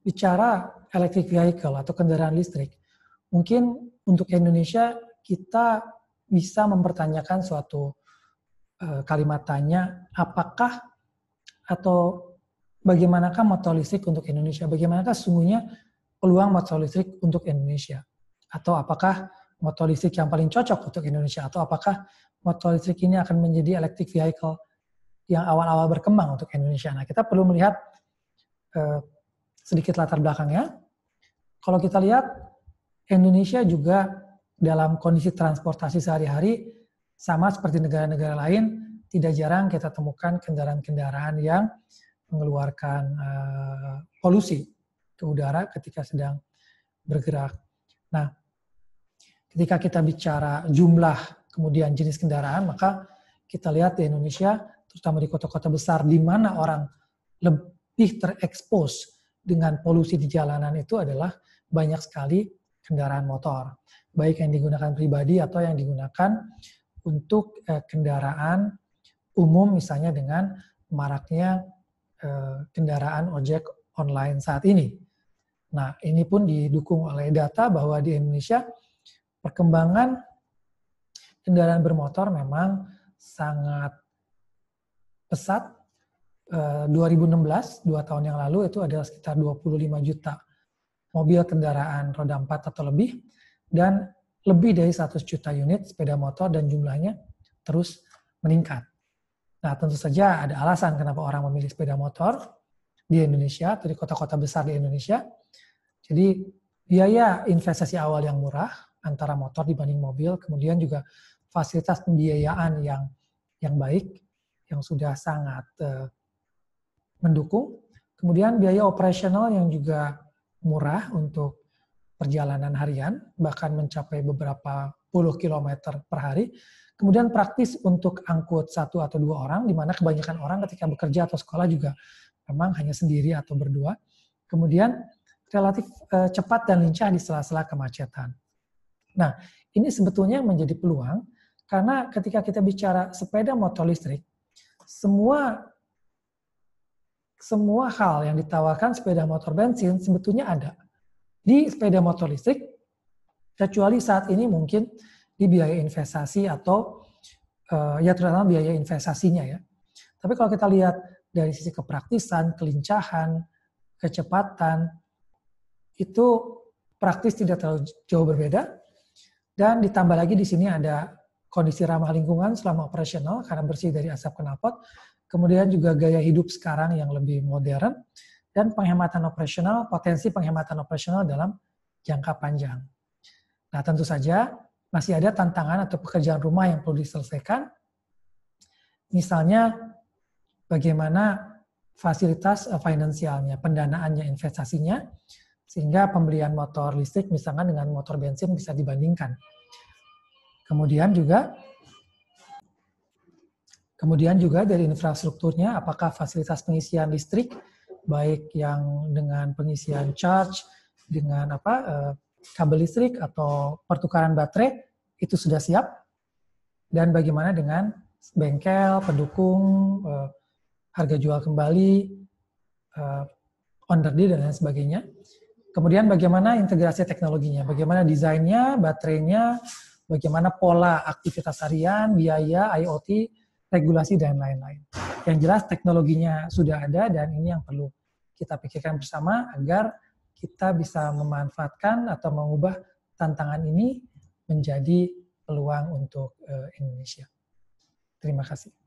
bicara electric vehicle atau kendaraan listrik, mungkin untuk Indonesia kita bisa mempertanyakan suatu kalimat tanya, apakah atau bagaimanakah motor listrik untuk Indonesia? Bagaimanakah sesungguhnya peluang motor listrik untuk Indonesia? Atau apakah motor listrik yang paling cocok untuk Indonesia? Atau apakah motor listrik ini akan menjadi electric vehicle yang awal-awal berkembang untuk Indonesia? Nah, kita perlu melihat sedikit latar belakangnya. Kalau kita lihat, Indonesia juga dalam kondisi transportasi sehari-hari, sama seperti negara-negara lain, tidak jarang kita temukan kendaraan-kendaraan yang mengeluarkan polusi ke udara ketika sedang bergerak. Nah, ketika kita bicara jumlah kemudian jenis kendaraan, maka kita lihat di Indonesia, terutama di kota-kota besar, di mana orang lebih terekspos dengan polusi di jalanan itu adalah banyak sekali kendaraan motor. Baik yang digunakan pribadi atau yang digunakan untuk kendaraan umum, misalnya dengan maraknya kendaraan ojek online saat ini. Nah, ini pun didukung oleh data bahwa di Indonesia perkembangan kendaraan bermotor memang sangat pesat. 2016, 2 tahun yang lalu, itu adalah sekitar 25 juta mobil kendaraan roda 4 atau lebih, dan lebih dari 100 juta unit sepeda motor, dan jumlahnya terus meningkat. Nah, tentu saja ada alasan kenapa orang memilih sepeda motor di Indonesia atau di kota-kota besar di Indonesia. Jadi, biaya investasi awal yang murah antara motor dibanding mobil, kemudian juga fasilitas pembiayaan yang baik, yang sudah sangat mendukung. Kemudian biaya operasional yang juga murah untuk perjalanan harian, bahkan mencapai beberapa puluh kilometer per hari. Kemudian praktis untuk angkut 1 atau 2 orang, di mana kebanyakan orang ketika bekerja atau sekolah juga memang hanya sendiri atau berdua. Kemudian relatif cepat dan lincah di sela-sela kemacetan. Nah, ini sebetulnya menjadi peluang, karena ketika kita bicara sepeda motor listrik, semua hal yang ditawarkan sepeda motor bensin sebetulnya ada di sepeda motor listrik, kecuali saat ini mungkin di biaya investasi atau ya terutama biaya investasinya ya. Tapi kalau kita lihat dari sisi kepraktisan, kelincahan, kecepatan, itu praktis tidak terlalu jauh berbeda. Dan ditambah lagi di sini ada kondisi ramah lingkungan selama operasional karena bersih dari asap knalpot. Kemudian juga gaya hidup sekarang yang lebih modern, dan penghematan operasional, potensi penghematan operasional dalam jangka panjang. Nah, tentu saja masih ada tantangan atau pekerjaan rumah yang perlu diselesaikan. Misalnya, bagaimana fasilitas finansialnya, pendanaannya, investasinya, sehingga pembelian motor listrik misalkan dengan motor bensin bisa dibandingkan. Kemudian juga dari infrastrukturnya, apakah fasilitas pengisian listrik, baik yang dengan pengisian charge, dengan kabel listrik atau pertukaran baterai, itu sudah siap. Dan bagaimana dengan bengkel, pendukung, harga jual kembali, on the deal, dan lain sebagainya. Kemudian bagaimana integrasi teknologinya, bagaimana desainnya, baterainya, bagaimana pola aktivitas harian, biaya, IoT, regulasi, dan lain-lain. Yang jelas teknologinya sudah ada, dan ini yang perlu kita pikirkan bersama agar kita bisa memanfaatkan atau mengubah tantangan ini menjadi peluang untuk Indonesia. Terima kasih.